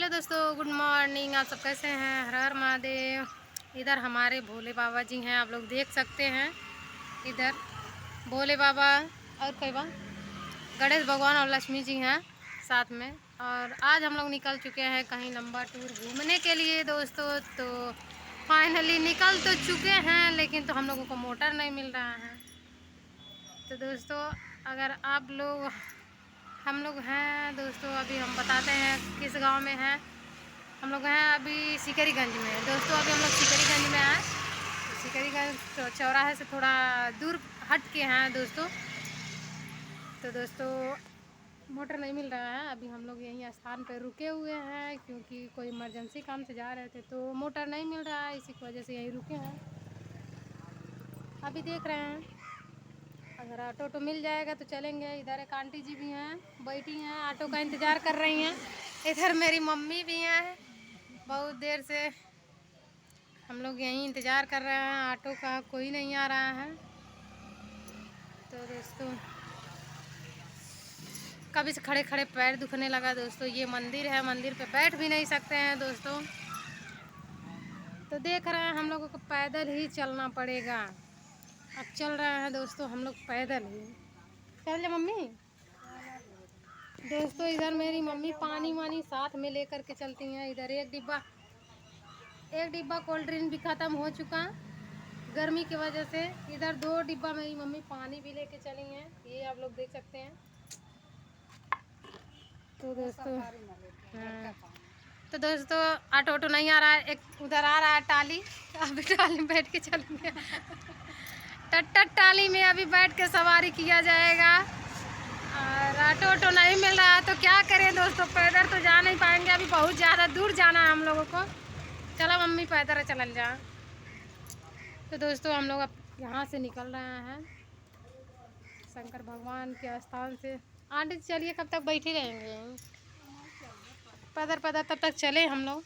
Hello दोस्तों, good morning. आप सब कैसे हैं? हर हर महादेव। इधर हमारे भोले बाबा जी हैं, आप लोग देख सकते हैं। इधर भोले बाबा और कई बार गणेश भगवान और लक्ष्मी जी हैं साथ में। और आज हम लोग निकल चुके हैं कहीं लंबा टूर घूमने के लिए दोस्तों। तो फाइनली निकल तो चुके हैं, लेकिन तो हम लोगों को मोटर नहीं मिल रहा है। तो दोस्तों अगर आप लोग हम लोग हैं दोस्तों, अभी हम बताते हैं किस गांव में हैं। हम लोग हैं अभी सिकरीगंज में दोस्तों। अभी हम लोग सिकरीगंज में आए, तो सिकरीगंज चौराहे से थोड़ा दूर हट के हैं दोस्तों। तो दोस्तों मोटर नहीं मिल रहा है, अभी हम लोग यहीं स्थान पर रुके हुए हैं क्योंकि कोई इमरजेंसी काम से जा रहे थे, तो मोटर नहीं मिल रहा है, इसी की वजह से यहीं रुके हैं। अभी देख रहे हैं अगर ऑटो मिल जाएगा तो चलेंगे। इधर एक आंटी जी भी हैं, बैठी हैं, ऑटो का इंतज़ार कर रही हैं। इधर मेरी मम्मी भी हैं, बहुत देर से हम लोग यहीं इंतज़ार कर रहे हैं, ऑटो का कोई नहीं आ रहा है। तो दोस्तों कभी से खड़े खड़े पैर दुखने लगा दोस्तों। ये मंदिर है, मंदिर पे बैठ भी नहीं सकते हैं दोस्तों। तो देख रहे हैं हम लोगों को पैदल ही चलना पड़ेगा। अब चल रहे हैं दोस्तों हम लोग पैदल ही। चल जा मम्मी। दोस्तों इधर मेरी मम्मी पानी वानी साथ में लेकर के चलती हैं। इधर एक डिब्बा कोल्ड ड्रिंक भी ख़त्म हो चुका गर्मी की वजह से। इधर 2 डिब्बा मेरी मम्मी पानी भी लेके चली हैं, ये आप लोग देख सकते हैं। तो दोस्तों हाँ, तो दोस्तों ऑटो नहीं आ रहा है। एक उधर आ रहा है टाली, अभी टाली में बैठ के चलेंगे। टट्टर टाली में अभी बैठ के सवारी किया जाएगा। और ऑटो नहीं मिल रहा है तो क्या करें दोस्तों, पैदल तो जा नहीं पाएंगे, अभी बहुत ज़्यादा दूर जाना है हम लोगों को। चलो मम्मी पैदल चल जा। तो दोस्तों हम लोग अब यहाँ से निकल रहे हैं शंकर भगवान के स्थान से। आंटी चलिए, कब तक बैठे रहेंगे पैदल पैदल, तब तक चले हम लोग।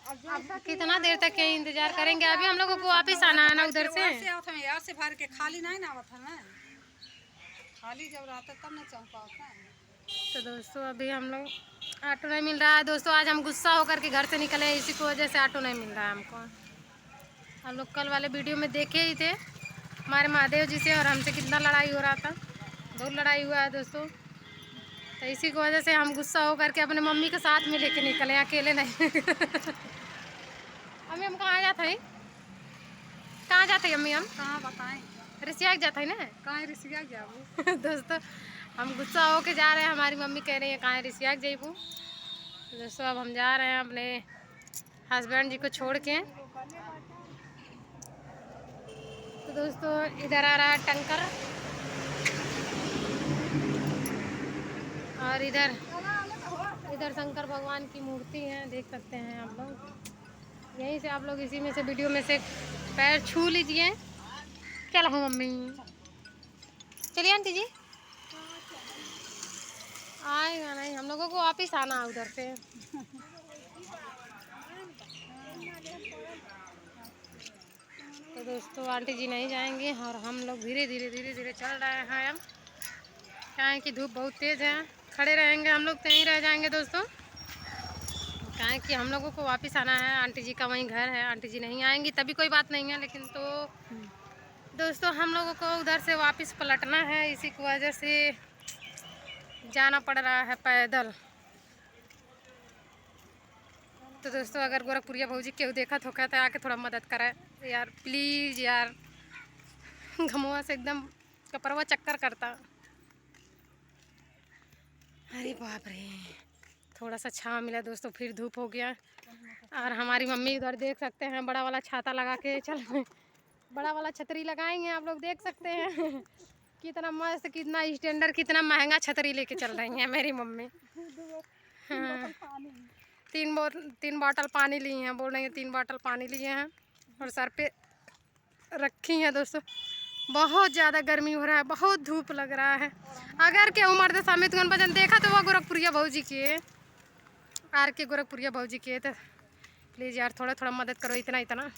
अब कितना देर तक के इंतजार करेंगे, अभी हम लोगों को वापस आना है ना उधर से। यार से भर के खाली नहीं ना आवत है ना, खाली जब रहता तब ना चल पाता है। तो दोस्तों अभी हम लोग ऑटो नहीं मिल रहा है दोस्तों। आज हम गुस्सा होकर के घर से निकले, इसी की वजह से ऑटो नहीं मिल रहा है हमको। हम लोग कल वाले वीडियो में देखे ही थे हमारे महादेव जी से और हमसे कितना लड़ाई हो रहा था, बहुत लड़ाई हुआ है दोस्तों। तो इसी की वजह से हम गुस्सा होकर के अपने मम्मी के साथ में लेके निकले, अकेले नहीं। अम्मी हम कहाँ जाते हैं, कहाँ जाते हैं अम्मी? हम कहाँ बताएं, रिसियाक जाते हैं ना। कहाँ रिसिया जाबू। दोस्तों हम गुस्सा होके जा रहे हैं, हमारी मम्मी कह रही है कहाँ रिसियाक जाइबू। दोस्तों अब हम जा रहे हैं अपने हस्बैंड जी को छोड़ के। तो दोस्तों इधर आ रहा है टंकर, और इधर शंकर भगवान की मूर्ति है, देख सकते हैं आप लोग। यहीं से आप लोग इसी में से वीडियो में से पैर छू लीजिए। चलो मम्मी, चलिए आंटी जी। आएगा नहीं, हम लोगों को वापिस आना है उधर से। तो दोस्तों आंटी जी नहीं जाएंगे और हम लोग धीरे धीरे चल रहे हैं। अब क्या है कि धूप बहुत तेज़ है, खड़े रहेंगे हम लोग तो यहीं रह जाएंगे दोस्तों। क्या है कि हम लोगों को वापस आना है, आंटी जी का वहीं घर है। आंटी जी नहीं आएंगी तभी कोई बात नहीं है, लेकिन तो दोस्तों हम लोगों को उधर से वापस पलटना है, इसी की वजह से जाना पड़ रहा है पैदल। तो दोस्तों अगर गोरखपुरिया भौजी केहू देखा तो कहता है आके थोड़ा मदद करे यार, प्लीज़ यार। घमुआ से एकदम कपड़वा चक्कर करता। अरे बाप रे, थोड़ा सा छाँव मिला दोस्तों, फिर धूप हो गया। और हमारी मम्मी उधर देख सकते हैं बड़ा वाला छाता लगा के चल रहे, बड़ा वाला छतरी लगाएंगे, आप लोग देख सकते हैं। कितना मस्त, कितना स्टैंडर्ड, कितना महंगा छतरी लेके चल रही हैं मेरी मम्मी। हाँ, 3 बॉटल पानी ली हैं, बोल रही हैं 3 बॉटल पानी लिए हैं और सर पे रखी हैं दोस्तों। बहुत ज़्यादा गर्मी हो रहा है, बहुत धूप लग रहा है। अगर के उम्र दे समित भजन देखा तो वह गोरखपुरिया भौजी के आर के गोरखपुरिया भौजी के, तो प्लीज़ यार थोड़ा थोड़ा मदद करो, इतना इतना।